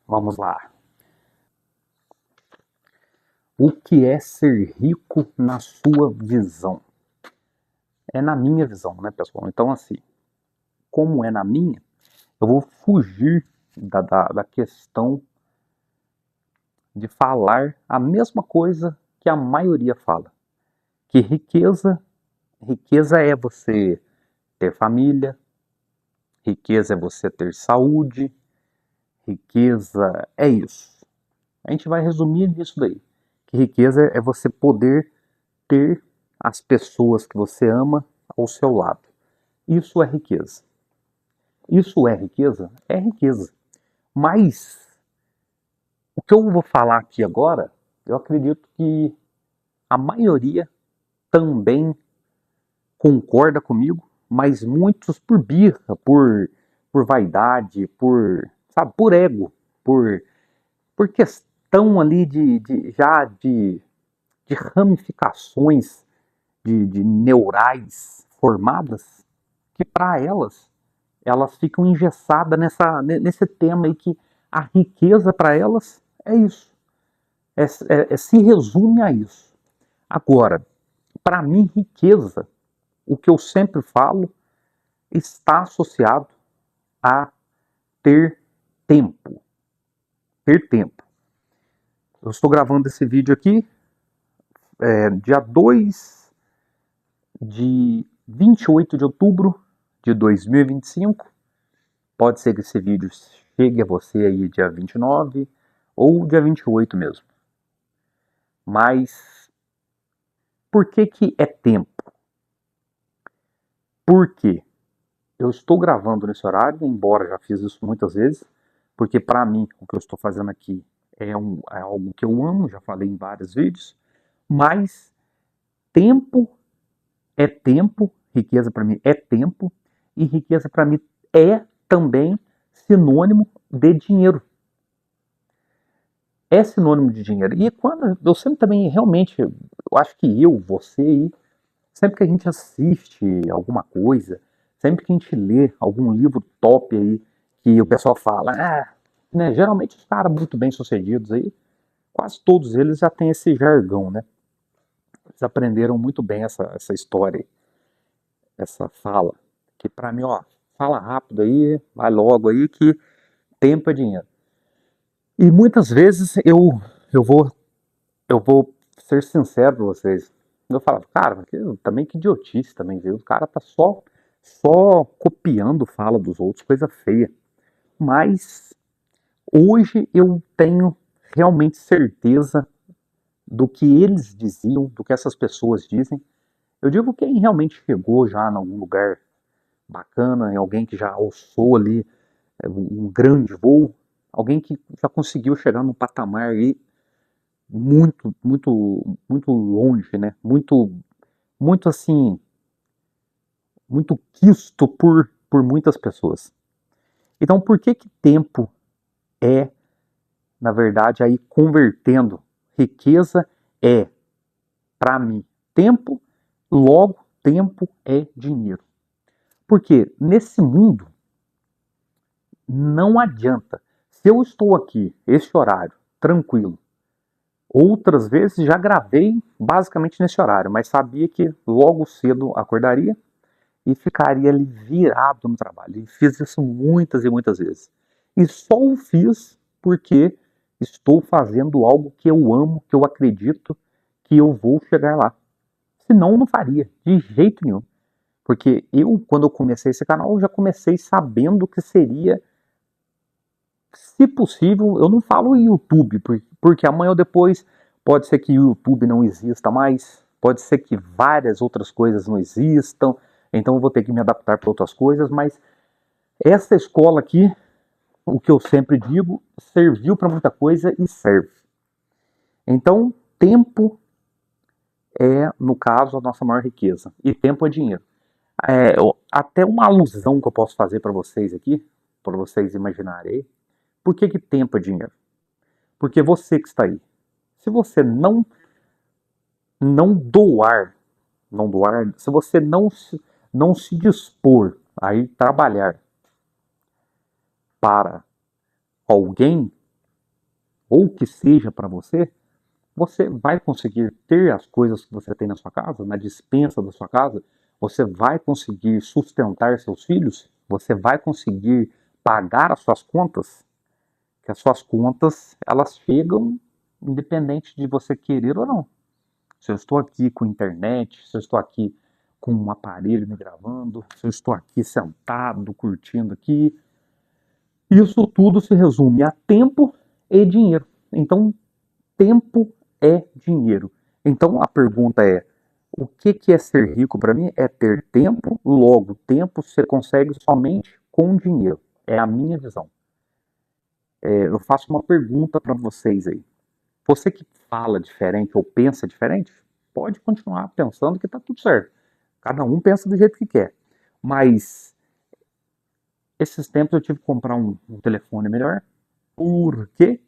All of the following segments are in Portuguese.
Vamos lá. O que é ser rico na sua visão? É na minha visão, né, pessoal? Então, assim, como é na minha, eu vou fugir da questão de falar a mesma coisa que a maioria fala. Que riqueza é você ter família, riqueza é você ter saúde, riqueza é isso. A gente vai resumir nisso daí. Que riqueza é você poder ter as pessoas que você ama ao seu lado. Isso é riqueza. Isso é riqueza? É riqueza. Mas o que eu vou falar aqui agora, eu acredito que a maioria também concorda comigo, mas muitos por birra, por vaidade, sabe, por ego, por questão ali de ramificações de neurais formadas, que para elas ficam engessadas nesse tema aí que a riqueza para elas é isso. Se resume a isso. Agora, para mim, riqueza, o que eu sempre falo, está associado a ter tempo. Ter tempo. Eu estou gravando esse vídeo aqui, dia 2 de 28 de outubro de 2025. Pode ser que esse vídeo chegue a você aí dia 29 ou dia 28 mesmo. Mas por que é tempo? Por quê? Eu estou gravando nesse horário, embora já fiz isso muitas vezes, porque para mim o que eu estou fazendo aqui é algo que eu amo, já falei em vários vídeos, mas tempo é tempo, riqueza para mim é tempo, e riqueza para mim é também sinônimo de dinheiro. É sinônimo de dinheiro. E quando eu sempre também, realmente, eu acho que você aí, sempre que a gente assiste alguma coisa, sempre que a gente lê algum livro top aí, que o pessoal fala, né, geralmente os caras muito bem sucedidos aí, quase todos eles já têm esse jargão, né? Eles aprenderam muito bem essa história, essa fala, que pra mim, ó, fala rápido aí, vai logo aí, que tempo é dinheiro. E muitas vezes eu vou eu vou ser sincero pra vocês. Eu falava, cara, também que idiotice também, viu? O cara tá só copiando fala dos outros, coisa feia. Mas hoje eu tenho realmente certeza do que eles diziam, do que essas pessoas dizem. Eu digo quem realmente chegou já em algum lugar bacana, em alguém que já alçou ali um grande voo, alguém que já conseguiu chegar num patamar aí muito longe, né? Muito assim, muito quisto por muitas pessoas. Então, por que tempo é, na verdade, aí convertendo riqueza é, para mim, tempo, logo tempo é dinheiro. Porque nesse mundo não adianta. Se eu estou aqui, esse horário, tranquilo, outras vezes já gravei basicamente nesse horário, mas sabia que logo cedo acordaria e ficaria ali virado no trabalho. E fiz isso muitas e muitas vezes. E só o fiz porque estou fazendo algo que eu amo, que eu acredito que eu vou chegar lá. Senão não faria, de jeito nenhum. Porque quando eu comecei esse canal, eu já comecei sabendo que seria, se possível, eu não falo YouTube, porque amanhã ou depois pode ser que o YouTube não exista mais, pode ser que várias outras coisas não existam, então eu vou ter que me adaptar para outras coisas, mas essa escola aqui, o que eu sempre digo, serviu para muita coisa e serve. Então, tempo é, no caso, a nossa maior riqueza, e tempo é dinheiro. Até uma alusão que eu posso fazer para vocês aqui, para vocês imaginarem aí, por que tempo é dinheiro? Porque você que está aí, se você não doar, se você não se dispor a ir trabalhar para alguém, ou que seja para você, você vai conseguir ter as coisas que você tem na sua casa, na despensa da sua casa, você vai conseguir sustentar seus filhos, você vai conseguir pagar as suas contas, que as suas contas, elas chegam independente de você querer ou não. Se eu estou aqui com internet, se eu estou aqui com um aparelho me gravando, se eu estou aqui sentado, curtindo aqui, isso tudo se resume a tempo e dinheiro. Então, tempo é dinheiro. Então, a pergunta é: o que é ser rico para mim? É ter tempo, logo, tempo você consegue somente com dinheiro. É a minha visão. Eu faço uma pergunta para vocês aí. Você que fala diferente ou pensa diferente, pode continuar pensando que está tudo certo. Cada um pensa do jeito que quer. Mas esses tempos eu tive que comprar um telefone melhor. Por quê?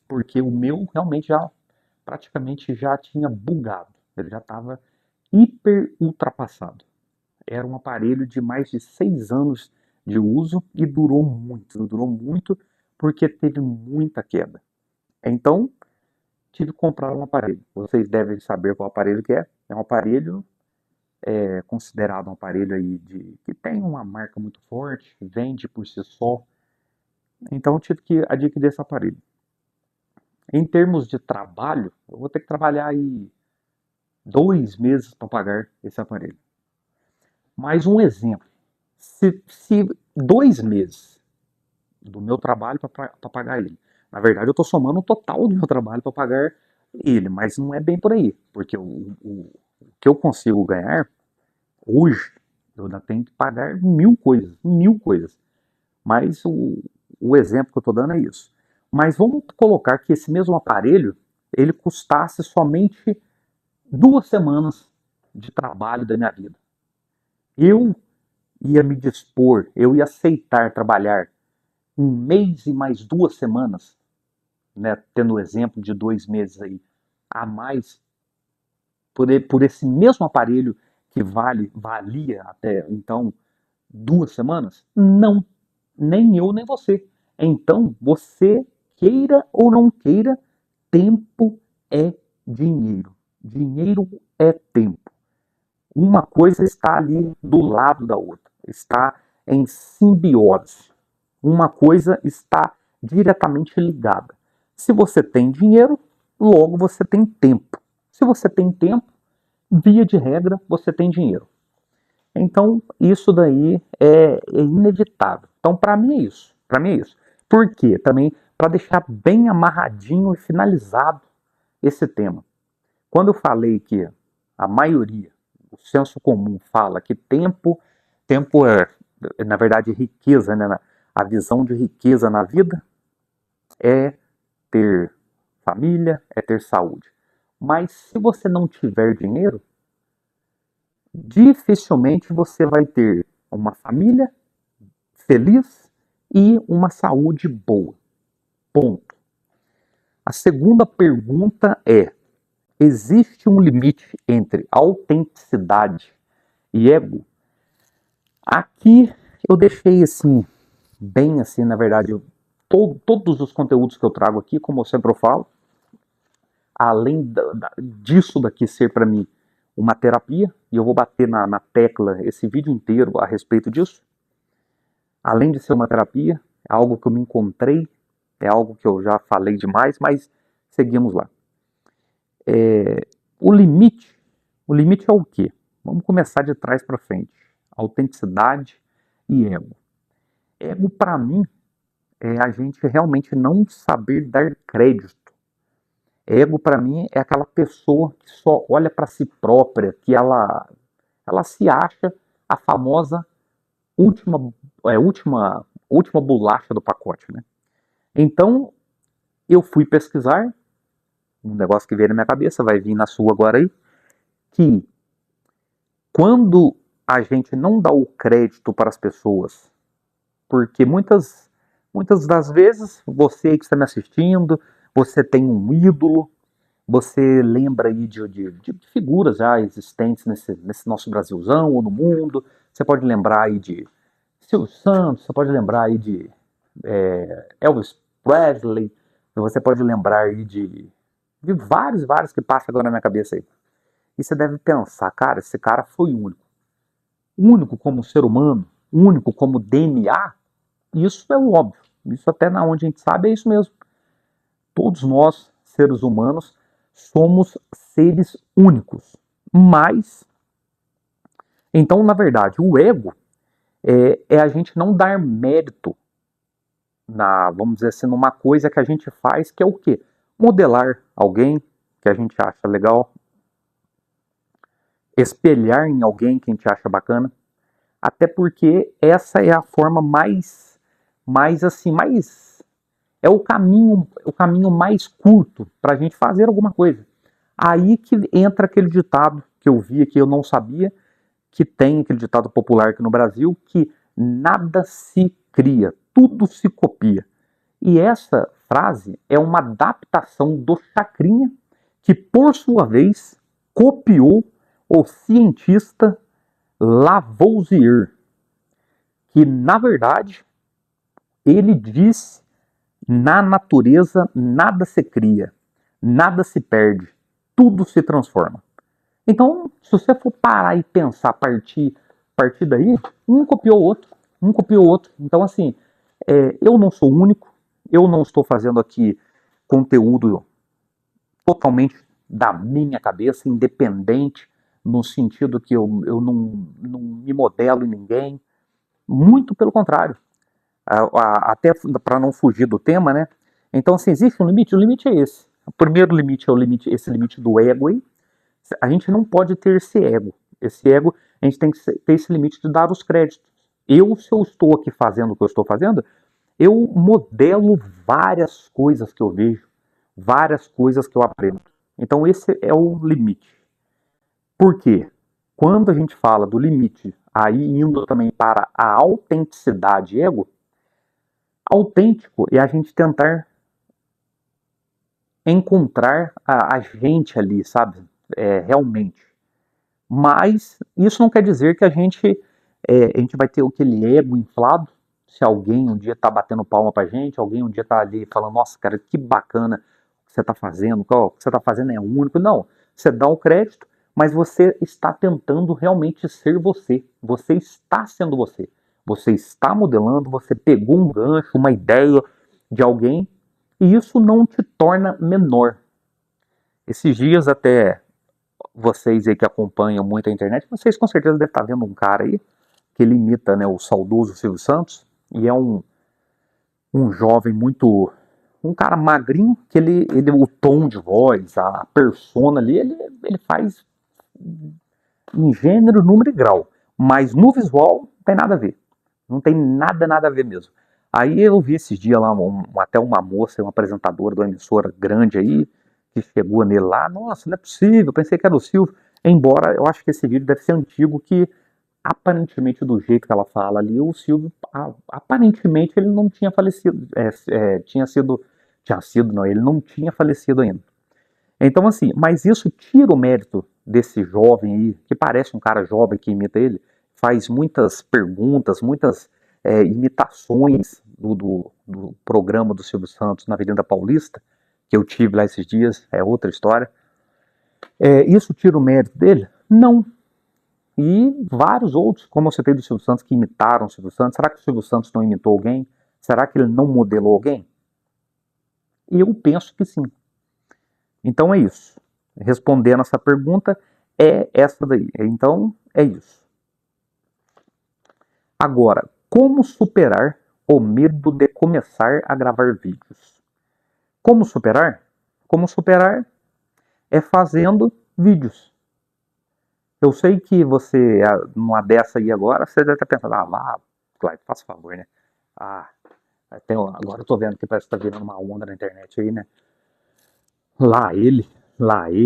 Porque o meu realmente já praticamente já tinha bugado. Ele já estava hiper ultrapassado. Era um aparelho de mais de 6 anos de uso e durou muito porque teve muita queda. Então, tive que comprar um aparelho. Vocês devem saber qual aparelho que é. É um aparelho considerado um aparelho aí que tem uma marca muito forte, vende por si só. Então, eu tive que adquirir esse aparelho. Em termos de trabalho, eu vou ter que trabalhar aí 2 meses para pagar esse aparelho. Mais um exemplo. Se 2 meses do meu trabalho para pagar ele. Na verdade, eu estou somando o total do meu trabalho para pagar ele, mas não é bem por aí, porque o que eu consigo ganhar hoje, eu ainda tenho que pagar mil coisas, mil coisas. Mas o exemplo que eu estou dando é isso. Mas vamos colocar que esse mesmo aparelho, ele custasse somente 2 semanas de trabalho da minha vida. Eu ia me dispor, eu ia aceitar trabalhar 1 mês e mais 2 semanas, né, tendo o exemplo de 2 meses aí a mais por esse mesmo aparelho que valia até então 2 semanas? Não, nem eu nem você. Então, você queira ou não queira, tempo é dinheiro. Dinheiro é tempo. Uma coisa está ali do lado da outra, está em simbiose. Uma coisa está diretamente ligada. Se você tem dinheiro, logo você tem tempo. Se você tem tempo, via de regra, você tem dinheiro. Então, isso daí é inevitável. Então, para mim é isso. Para mim é isso. Por quê? Também para deixar bem amarradinho e finalizado esse tema. Quando eu falei que a maioria, o senso comum fala que tempo é, na verdade, riqueza, né? A visão de riqueza na vida é ter família, é ter saúde. Mas se você não tiver dinheiro, dificilmente você vai ter uma família feliz e uma saúde boa. Ponto. A segunda pergunta é: existe um limite entre autenticidade e ego? Aqui eu deixei assim, bem assim, na verdade, todos os conteúdos que eu trago aqui, como eu sempre falo, além disso daqui ser para mim uma terapia, e eu vou bater na tecla esse vídeo inteiro a respeito disso, além de ser uma terapia, é algo que eu me encontrei, é algo que eu já falei demais, mas seguimos lá. O limite é o quê? Vamos começar de trás para frente. Autenticidade e ego. Ego, para mim, é a gente realmente não saber dar crédito. Ego, para mim, é aquela pessoa que só olha para si própria, que ela se acha a famosa última, última bolacha do pacote, né? Então, eu fui pesquisar, um negócio que veio na minha cabeça, vai vir na sua agora aí, que quando a gente não dá o crédito para as pessoas, porque muitas das vezes, você que está me assistindo, você tem um ídolo, você lembra aí de figuras já existentes nesse nosso Brasilzão ou no mundo, você pode lembrar aí de Silvio Santos, você pode lembrar aí de Elvis Presley, Você pode lembrar aí de vários que passam agora na minha cabeça aí. E você deve pensar, cara, esse cara foi único. Único como ser humano, único como DNA, isso é o óbvio. Isso até na onde a gente sabe é isso mesmo. Todos nós, seres humanos, somos seres únicos. Mas, então, na verdade, o ego é a gente não dar mérito vamos dizer assim, numa coisa que a gente faz, que é o quê? Modelar alguém que a gente acha legal, espelhar em alguém que a gente acha bacana, até porque essa é a forma mais assim, mais é o caminho mais curto para a gente fazer alguma coisa. Aí que entra aquele ditado que eu vi que eu não sabia, que tem aquele ditado popular aqui no Brasil, que nada se cria, tudo se copia. E essa frase é uma adaptação do Chacrinha, que por sua vez copiou o cientista Lavoisier, que na verdade ele diz: na natureza nada se cria, nada se perde, tudo se transforma. Então, se você for parar e pensar partir daí, um copiou o outro, um copiou o outro. Então, assim, eu não sou único, eu não estou fazendo aqui conteúdo totalmente da minha cabeça, independente, no sentido que eu não me modelo em ninguém. Muito pelo contrário. Até para não fugir do tema, né? Então, assim, existe um limite? O limite é esse. O primeiro limite é esse limite do ego aí. A gente não pode ter esse ego. Esse ego, a gente tem que ter esse limite de dar os créditos. Se eu estou aqui fazendo o que eu estou fazendo, eu modelo várias coisas que eu vejo, várias coisas que eu aprendo. Então esse é o limite. Por quê? Quando a gente fala do limite, aí indo também para a autenticidade ego, autêntico é a gente tentar encontrar a gente ali, sabe? Realmente. Mas isso não quer dizer que a gente vai ter aquele ego inflado. Se alguém um dia tá batendo palma pra gente, alguém um dia tá ali falando, nossa, cara, que bacana o que você tá fazendo, o que você tá fazendo é único. Não, você dá o crédito, mas você está tentando realmente ser você. Você está sendo você. Você está modelando, você pegou um gancho, uma ideia de alguém, e isso não te torna menor. Esses dias até vocês aí que acompanham muito a internet, vocês com certeza devem estar vendo um cara aí que ele imita, né, o saudoso Silvio Santos, e é um jovem muito, um cara magrinho, que o tom de voz, a persona ali, ele faz em gênero, número e grau, mas no visual não tem nada a ver, não tem nada a ver mesmo. Aí eu vi esses dias lá, até uma moça, uma apresentadora de uma emissora grande aí, que chegou nele lá, nossa, não é possível, pensei que era o Silvio, embora eu acho que esse vídeo deve ser antigo, que aparentemente do jeito que ela fala ali, o Silvio, aparentemente ele não tinha falecido, não, ele não tinha falecido ainda. Então assim, mas isso tira o mérito desse jovem aí, que parece um cara jovem que imita ele, faz muitas perguntas, muitas imitações do programa do Silvio Santos na Avenida Paulista, que eu tive lá esses dias, é outra história. Isso tira o mérito dele? Não. E vários outros, como eu citei do Silvio Santos, que imitaram o Silvio Santos. Será que o Silvio Santos não imitou alguém? Será que ele não modelou alguém? Eu penso que sim. Então é isso. Respondendo essa pergunta, é essa daí. Então é isso. Agora, como superar o medo de começar a gravar vídeos? Como superar? Como superar é fazendo vídeos. Eu sei que você, numa dessa aí agora, você deve estar pensando, Clyde, faça favor, né? Agora eu tô vendo que parece que tá virando uma onda na internet aí, né? Lá ele,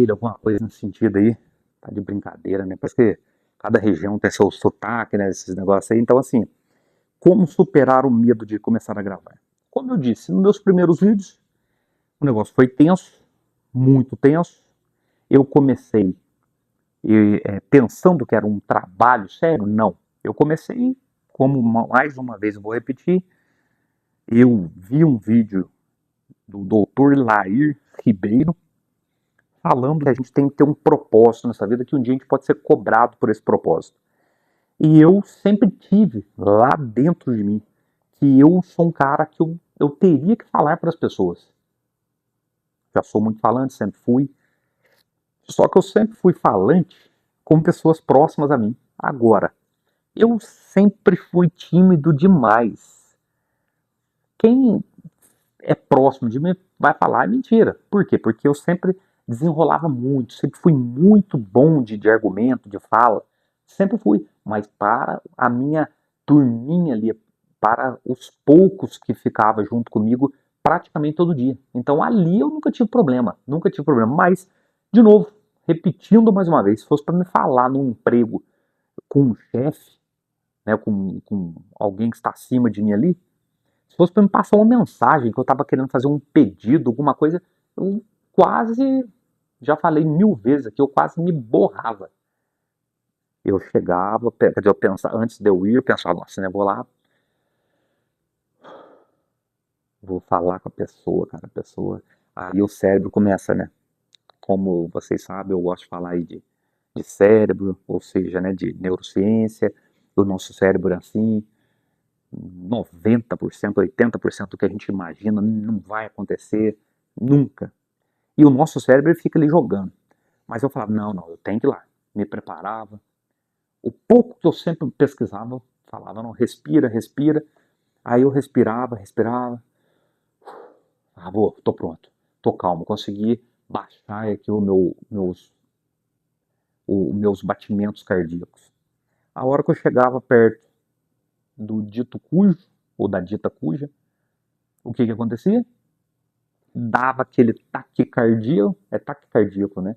alguma coisa nesse sentido aí. Tá de brincadeira, né? Parece que cada região tem seu sotaque, né? Esses negócios aí. Então, assim, como superar o medo de começar a gravar? Como eu disse, nos meus primeiros vídeos, o negócio foi tenso, muito tenso. Eu comecei pensando que era um trabalho sério? Não. Eu comecei, como mais uma vez eu vou repetir, eu vi um vídeo do Dr. Lair Ribeiro, falando que a gente tem que ter um propósito nessa vida, que um dia a gente pode ser cobrado por esse propósito. E eu sempre tive lá dentro de mim que eu sou um cara que eu teria que falar para as pessoas. Já sou muito falante, sempre fui. Só que eu sempre fui falante com pessoas próximas a mim. Agora, eu sempre fui tímido demais. Quem é próximo de mim vai falar, é mentira. Por quê? Porque eu sempre desenrolava muito, sempre fui muito bom de argumento, de fala. Sempre fui. Mas para a minha turminha ali, para os poucos que ficavam junto comigo praticamente todo dia. Então ali eu nunca tive problema, nunca tive problema. Mas, de novo, repetindo mais uma vez, se fosse para me falar num emprego com um chefe, né, com alguém que está acima de mim ali, se fosse para me passar uma mensagem que eu estava querendo fazer um pedido, alguma coisa, eu quase, já falei 1000 vezes aqui, eu quase me borrava. Eu chegava, eu pensava, antes de eu ir, eu pensava, nossa, né, vou lá, vou falar com a pessoa, cara, a pessoa. Aí o cérebro começa, né? Como vocês sabem, eu gosto de falar aí de cérebro, ou seja, né, de neurociência. O nosso cérebro é assim, 90%, 80% do que a gente imagina não vai acontecer nunca. E o nosso cérebro fica ali jogando. Mas eu falava, não, eu tenho que ir lá. Me preparava. O pouco que eu sempre pesquisava, falava, não, respira, respira. Aí eu respirava. Ah, tô pronto. Tô calmo. Consegui baixar aqui os meus batimentos cardíacos. A hora que eu chegava perto do dito cujo, ou da dita cuja, o que acontecia? Dava aquele taquicardíaco, né?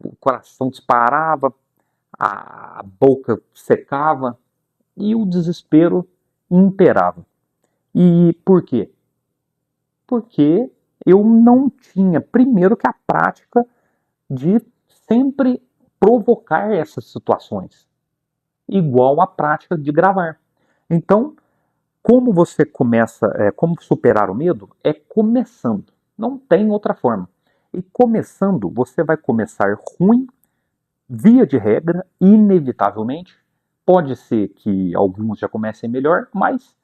O coração disparava, a boca secava e o desespero imperava. E por quê? Porque eu não tinha, primeiro, que a prática de sempre provocar essas situações, igual a prática de gravar. Então, como você começa, como superar o medo? É começando. Não tem outra forma. E começando, você vai começar ruim, via de regra, inevitavelmente. Pode ser que alguns já comecem melhor, mas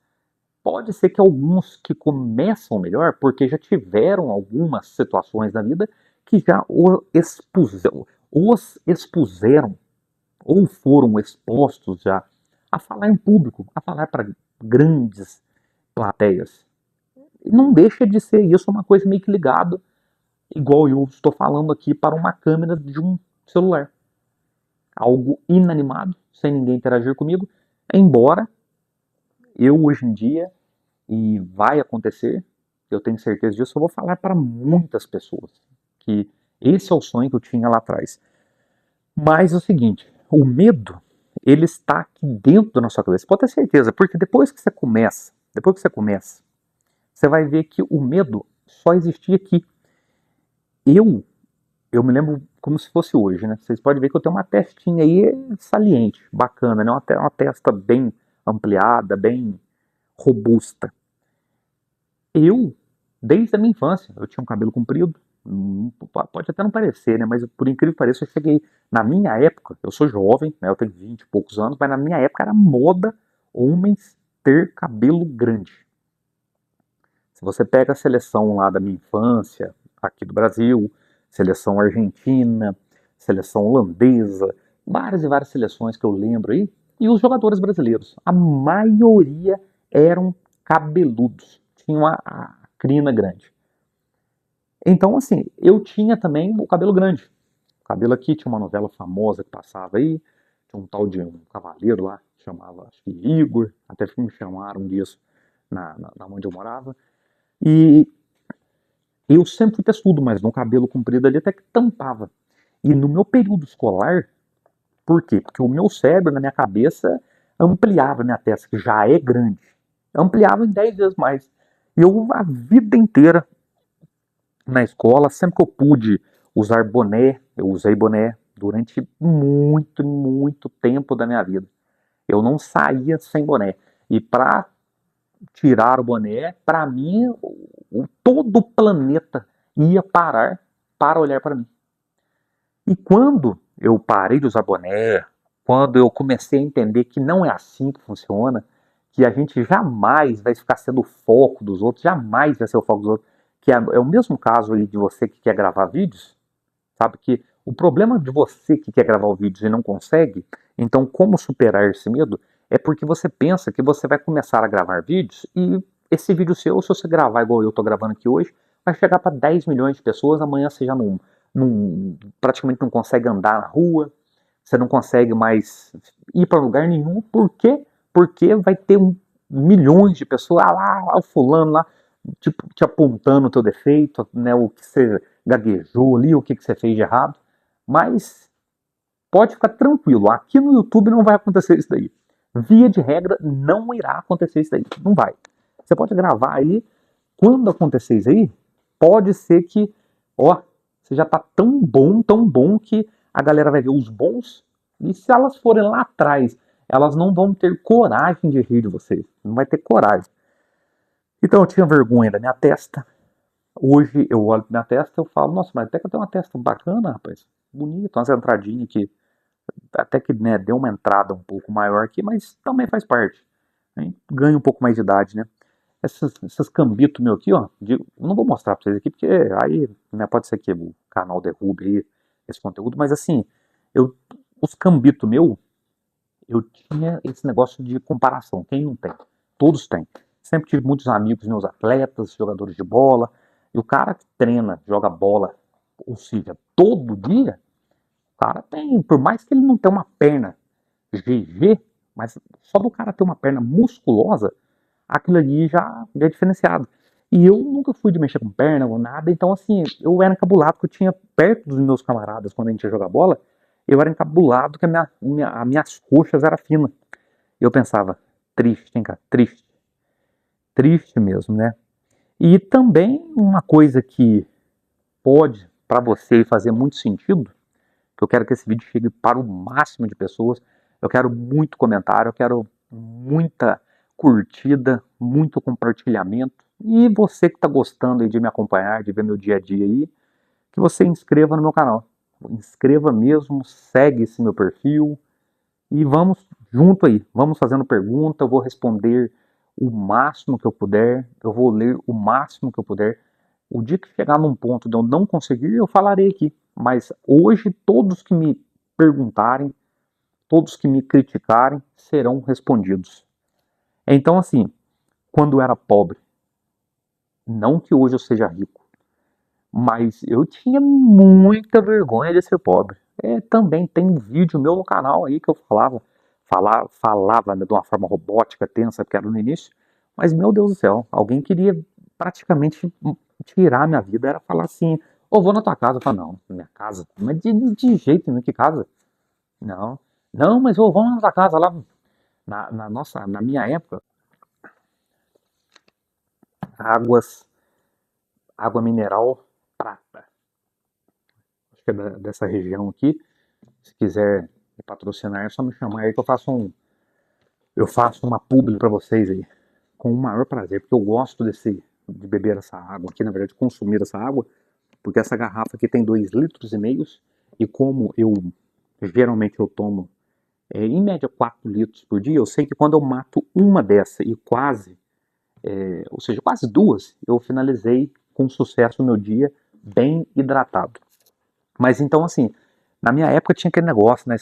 pode ser que alguns que começam melhor, porque já tiveram algumas situações na vida que já os expuseram ou foram expostos já a falar em público, a falar para grandes plateias. E não deixa de ser isso uma coisa meio que ligado, igual eu estou falando aqui, para uma câmera de um celular. Algo inanimado, sem ninguém interagir comigo, embora eu hoje em dia, e vai acontecer, eu tenho certeza disso, eu vou falar para muitas pessoas que esse é o sonho que eu tinha lá atrás. Mas é o seguinte, o medo, ele está aqui dentro da nossa cabeça. Pode ter certeza, porque depois que você começa, você vai ver que o medo só existia aqui. Eu me lembro como se fosse hoje, né? Vocês podem ver que eu tenho uma testinha aí saliente, bacana, né? Uma testa bem ampliada, bem robusta. Desde a minha infância, eu tinha um cabelo comprido, pode até não parecer, né? Mas por incrível que pareça, eu cheguei, na minha época, eu sou jovem, né? Eu tenho 20 e poucos anos, mas na minha época era moda homens ter cabelo grande. Se você pega a seleção lá da minha infância, aqui do Brasil, seleção argentina, seleção holandesa, várias e várias seleções que eu lembro aí, e os jogadores brasileiros, a maioria eram cabeludos, tinham a crina grande. Então, assim, eu tinha também o cabelo grande. O cabelo aqui tinha uma novela famosa que passava aí, tinha um tal de um cavaleiro lá, chamava, acho que Igor, até me chamaram disso na onde eu morava. E eu sempre fui testudo, mas no cabelo comprido ali até que tampava. E no meu período escolar, por quê? Porque o meu cérebro, na minha cabeça, ampliava a minha testa, que já é grande. Ampliava em 10 vezes mais. E eu, a vida inteira, na escola, sempre que eu pude usar boné, eu usei boné durante muito, muito tempo da minha vida. Eu não saía sem boné. E para tirar o boné, para mim, todo o planeta ia parar para olhar para mim. E quando eu parei de usar boné, quando eu comecei a entender que não é assim que funciona, que a gente jamais vai ficar sendo o foco dos outros, jamais vai ser o foco dos outros, que é o mesmo caso aí de você que quer gravar vídeos, sabe? Que o problema de você que quer gravar o vídeo e não consegue, então como superar esse medo? É porque você pensa que você vai começar a gravar vídeos e esse vídeo seu, se você gravar igual eu tô gravando aqui hoje, vai chegar para 10 milhões de pessoas, amanhã você já praticamente não consegue andar na rua, você não consegue mais ir para lugar nenhum. Por quê? Porque vai ter milhões de pessoas lá, o fulano lá, tipo, te apontando o teu defeito, né, o que você gaguejou ali, o que você fez de errado. Mas pode ficar tranquilo, aqui no YouTube não vai acontecer isso daí. Via de regra, não irá acontecer isso daí. Não vai. Você pode gravar aí, quando acontecer isso aí, pode ser que, ó, você já tá tão bom que a galera vai ver os bons, e se elas forem lá atrás, elas não vão ter coragem de rir de você. Não vai ter coragem. Então eu tinha vergonha da minha testa. Hoje eu olho pra minha testa e eu falo, nossa, mas até que eu tenho uma testa bacana, rapaz. Bonita, umas entradinhas aqui. Até que, né, deu uma entrada um pouco maior aqui, mas também faz parte. Hein? Ganha um pouco mais de idade, né? Essas cambitos meu aqui, ó, não vou mostrar pra vocês aqui, porque aí, né, pode ser que o canal derrube aí esse conteúdo, mas assim, os cambitos meu, eu tinha esse negócio de comparação. Quem não tem? Todos têm. Sempre tive muitos amigos, meus atletas, jogadores de bola, e o cara que treina, joga bola, ou seja, todo dia, o cara tem, por mais que ele não tenha uma perna GG, mas só do cara ter uma perna musculosa, aquilo ali já é diferenciado. E eu nunca fui de mexer com perna ou nada, então assim, eu era encabulado, que eu tinha perto dos meus camaradas, quando a gente ia jogar bola, eu era encabulado que as minhas coxas eram finas. E eu pensava, triste, hein, cara, triste. Triste mesmo, né? E também uma coisa que pode, para você, fazer muito sentido, que eu quero que esse vídeo chegue para o máximo de pessoas, eu quero muito comentário, eu quero muita curtida, muito compartilhamento. E você que está gostando aí de me acompanhar, de ver meu dia a dia aí, que você inscreva no meu canal. Inscreva mesmo, segue esse meu perfil e vamos junto aí. Vamos fazendo pergunta, eu vou responder o máximo que eu puder, eu vou ler o máximo que eu puder. O dia que chegar num ponto de eu não conseguir, eu falarei aqui. Mas hoje, todos que me perguntarem, todos que me criticarem, serão respondidos. Então, assim, quando eu era pobre, não que hoje eu seja rico, mas eu tinha muita vergonha de ser pobre. Também tem um vídeo meu no canal aí que eu falava de uma forma robótica, tensa, porque era no início, mas meu Deus do céu, alguém queria praticamente tirar minha vida, era falar assim, ô, vou na tua casa. Eu falo, não, minha casa? Mas de jeito nenhum, que casa? Não, não, mas ô, vamos na tua casa lá, na minha época, águas, água mineral prata, acho que é dessa região aqui, se quiser me patrocinar, é só me chamar aí que eu faço uma publi para vocês aí, com o maior prazer, porque eu gosto de beber essa água aqui, na verdade, consumir essa água, porque essa garrafa aqui tem 2,5 litros, e como geralmente eu tomo, em média 4 litros por dia, eu sei que quando eu mato uma dessa e ou seja, quase duas, eu finalizei com sucesso o meu dia bem hidratado. Mas então, assim, na minha época tinha aquele negócio, né?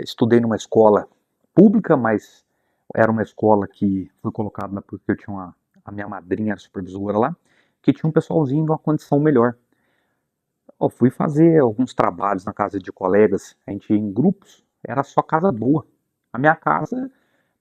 Estudei numa escola pública, mas era uma escola que foi colocada porque eu tinha a minha madrinha era supervisora lá, que tinha um pessoalzinho de uma condição melhor. Eu fui fazer alguns trabalhos na casa de colegas, a gente ia em grupos, era só casa boa. A minha casa,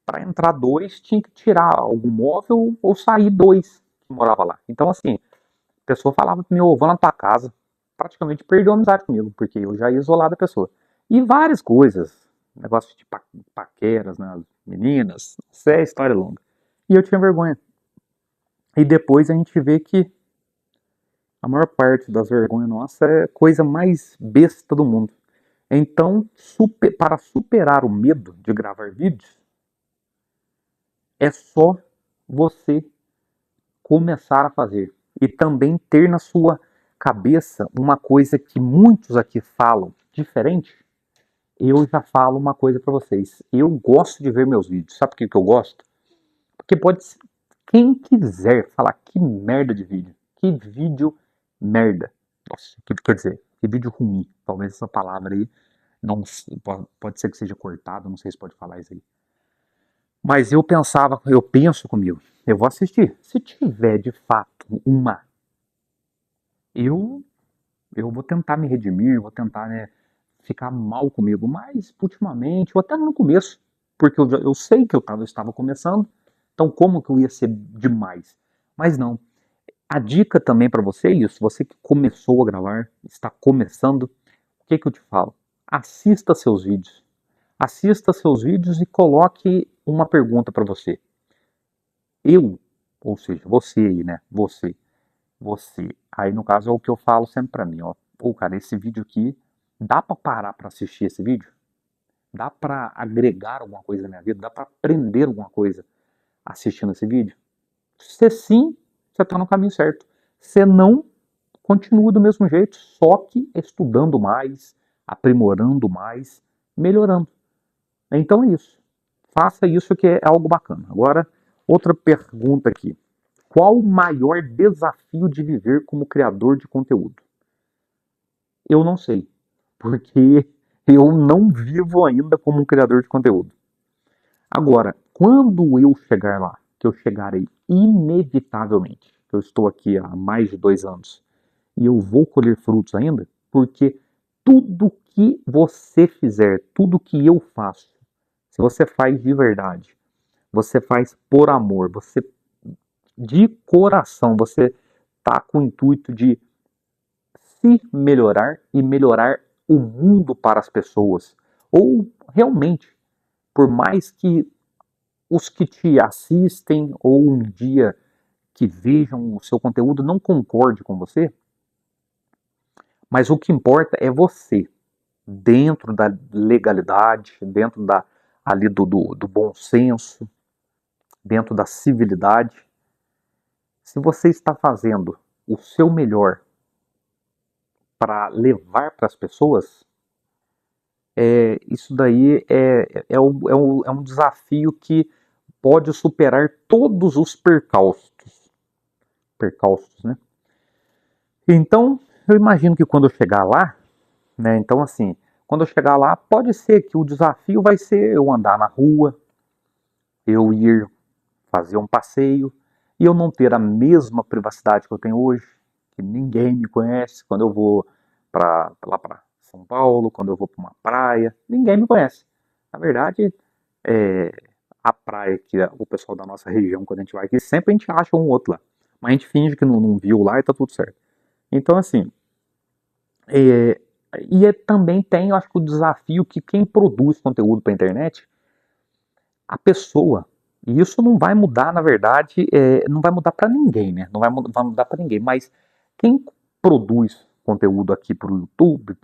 para entrar dois, tinha que tirar algum móvel ou sair dois que morava lá. Então, assim, a pessoa falava para mim, ô, vou na tua casa. Praticamente perdeu a amizade comigo, porque eu já ia isolar da pessoa. E várias coisas, negócio de paqueras, né, meninas, isso é história longa. E eu tinha vergonha. E depois a gente vê que a maior parte das vergonhas nossas é a coisa mais besta do mundo. Então, para superar o medo de gravar vídeos, é só você começar a fazer. e também ter na sua cabeça uma coisa que muitos aqui falam diferente. Eu já falo uma coisa para vocês. Eu gosto de ver meus vídeos. Sabe por que eu gosto? Porque pode ser quem quiser falar que merda de vídeo. Que vídeo merda. Nossa, que quer dizer, que vídeo ruim. Talvez essa palavra aí não pode ser que seja cortada, não sei se pode falar isso aí. Mas eu penso comigo, eu vou assistir. Se tiver de fato uma, eu eu vou tentar me redimir, vou tentar, né, ficar mal comigo, mas ultimamente, ou até no começo, porque eu sei que estava começando, então como que eu ia ser demais? Mas não. A dica também para você é isso, você que começou a gravar, está começando, o que que eu te falo? Assista seus vídeos. Assista seus vídeos e coloque uma pergunta para você. Eu, ou seja, você aí, né? Você. Aí no caso é o que eu falo sempre pra mim, ó. Pô, cara, esse vídeo aqui, dá pra parar pra assistir esse vídeo? Dá pra agregar alguma coisa na minha vida? Dá pra aprender alguma coisa assistindo esse vídeo? Se sim, você tá no caminho certo. Se não, continua do mesmo jeito, só que estudando mais, aprimorando mais, melhorando. Então é isso. Faça isso que é algo bacana. Agora, outra pergunta aqui. Qual o maior desafio de viver como criador de conteúdo? Eu não sei, porque eu não vivo ainda como um criador de conteúdo. Agora, quando eu chegar lá, que eu chegarei inevitavelmente, que eu estou aqui há mais de 2 anos, e eu vou colher frutos ainda, porque tudo que você fizer, tudo que eu faço, se você faz de verdade, você faz por amor, você de coração, você tá com o intuito de se melhorar e melhorar o mundo para as pessoas. Ou realmente, por mais que os que te assistem ou um dia que vejam o seu conteúdo não concorde com você, mas o que importa é você, dentro da legalidade, dentro ali do bom senso, dentro da civilidade. Se você está fazendo o seu melhor para levar para as pessoas, isso daí é um desafio que pode superar todos os percalços, né? Então, eu imagino que quando eu chegar lá, né? Então, assim, quando eu chegar lá, pode ser que o desafio vai ser eu andar na rua, eu ir fazer um passeio e eu não ter a mesma privacidade que eu tenho hoje, que ninguém me conhece. Quando eu vou lá para São Paulo, quando eu vou para uma praia, ninguém me conhece. Na verdade, é, a praia que o pessoal da nossa região, quando a gente vai aqui, sempre a gente acha um outro lá. Mas a gente finge que não viu lá e tá tudo certo. Então, assim, é, também tem, eu acho que o desafio que quem produz conteúdo para a internet, a pessoa, e isso não vai mudar, na verdade, não vai mudar para ninguém, né? Não vai mudar para ninguém, mas quem produz conteúdo aqui para o YouTube,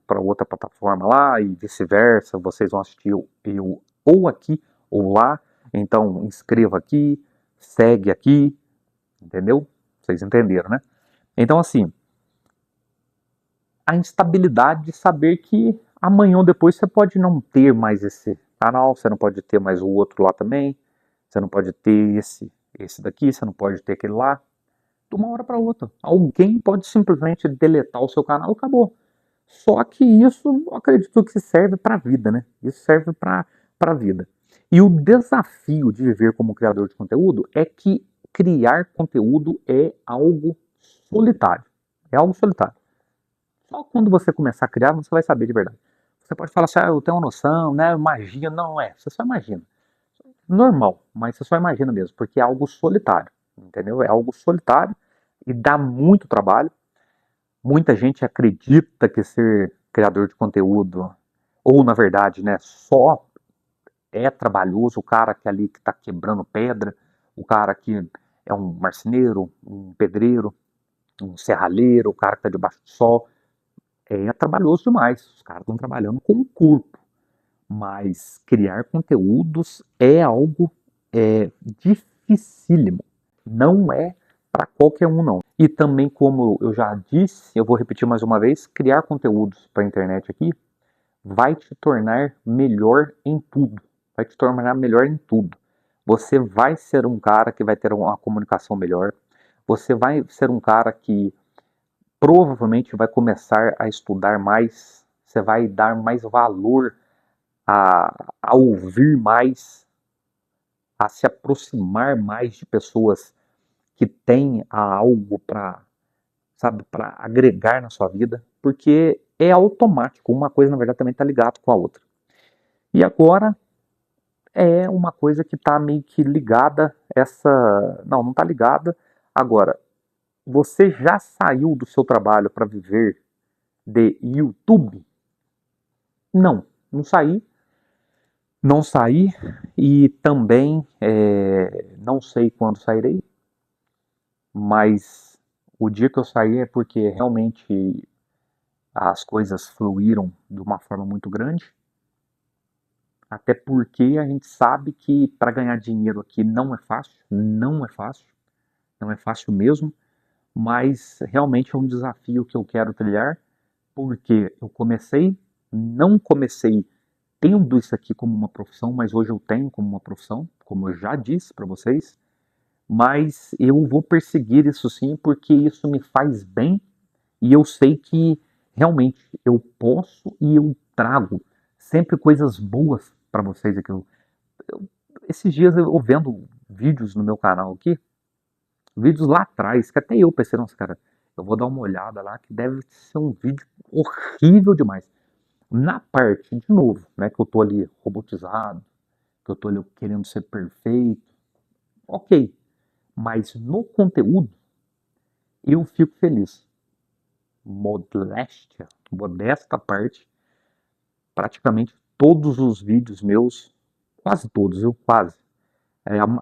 para outra plataforma lá e vice-versa, vocês vão assistir eu ou aqui ou lá, então inscreva aqui, segue aqui, entendeu? Vocês entenderam, né? Então, assim, a instabilidade de saber que amanhã ou depois você pode não ter mais esse canal, você não pode ter mais o outro lá também, você não pode ter esse daqui, você não pode ter aquele lá. De uma hora para outra. Alguém pode simplesmente deletar o seu canal e acabou. Só que isso, eu acredito que serve para a vida, né? Isso serve para a vida. E o desafio de viver como criador de conteúdo é que criar conteúdo é algo solitário. É algo solitário. Só quando você começar a criar, você vai saber de verdade. Você pode falar assim, eu tenho uma noção, né? Eu imagino. Não é, você só imagina. Normal, mas você só imagina mesmo, porque é algo solitário, entendeu? É algo solitário e dá muito trabalho. Muita gente acredita que ser criador de conteúdo, ou na verdade, né, só é trabalhoso o cara que ali que está quebrando pedra, o cara que é um marceneiro, um pedreiro, um serralheiro, o cara que está debaixo do sol. É trabalhoso demais. Os caras estão trabalhando com o corpo. Mas criar conteúdos é algo dificílimo. Não é para qualquer um não. E também, como eu já disse, eu vou repetir mais uma vez, criar conteúdos para a internet aqui vai te tornar melhor em tudo. Vai te tornar melhor em tudo. Você vai ser um cara que vai ter uma comunicação melhor. Você vai ser um cara que provavelmente vai começar a estudar mais. Você vai dar mais valor a ouvir mais, a se aproximar mais de pessoas que têm algo para, sabe, para agregar na sua vida, porque é automático. Uma coisa, na verdade, também está ligada com a outra. E agora é uma coisa que está meio que ligada, não está ligada. Agora, você já saiu do seu trabalho para viver de YouTube? Não, não saí. Não saí e também não sei quando sairei, mas o dia que eu sair é porque realmente as coisas fluíram de uma forma muito grande. Até porque a gente sabe que para ganhar dinheiro aqui não é fácil, não é fácil, não é fácil mesmo, mas realmente é um desafio que eu quero trilhar, porque eu não comecei tendo isso aqui como uma profissão, mas hoje eu tenho como uma profissão, como eu já disse para vocês, mas eu vou perseguir isso sim, porque isso me faz bem e eu sei que realmente eu posso e eu trago sempre coisas boas para vocês aqui. Esses dias eu vendo vídeos no meu canal aqui, vídeos lá atrás, que até eu pensei, nossa cara, eu vou dar uma olhada lá, que deve ser um vídeo horrível demais. Na parte, de novo, né, que eu tô ali robotizado, que eu tô ali querendo ser perfeito, ok. Mas no conteúdo, eu fico feliz. Modesta parte, praticamente todos os vídeos meus, quase todos, quase,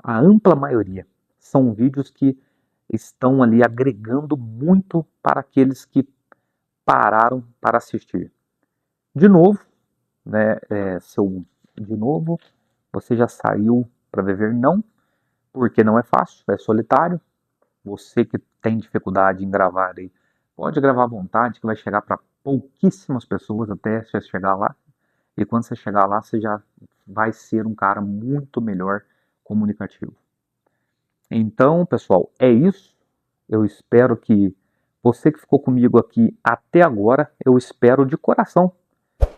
a ampla maioria, são vídeos que estão ali agregando muito para aqueles que pararam para assistir. De novo, né, de novo, você já saiu para viver? Não, porque não é fácil, é solitário. Você que tem dificuldade em gravar aí, pode gravar à vontade, que vai chegar para pouquíssimas pessoas até você chegar lá. E quando você chegar lá, você já vai ser um cara muito melhor comunicativo. Então, pessoal, é isso. Eu espero que você que ficou comigo aqui até agora, eu espero de coração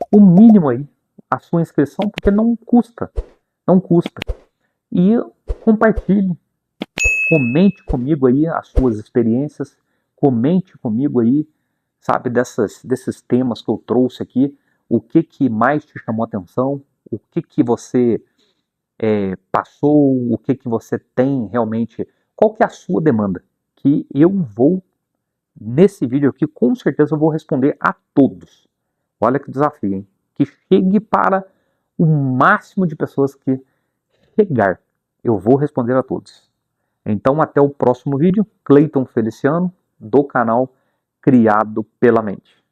o mínimo aí, a sua inscrição, porque não custa, não custa. E compartilhe, comente comigo aí as suas experiências, comente comigo aí, sabe, desses temas que eu trouxe aqui, o que mais te chamou a atenção, o que você passou, o que você tem realmente, qual que é a sua demanda, que eu vou, nesse vídeo aqui, com certeza eu vou responder a todos. Olha que desafio, hein? Que chegue para o máximo de pessoas que chegar. Eu vou responder a todos. Então, até o próximo vídeo. Cleiton Feliciano, do canal Criado pela Mente.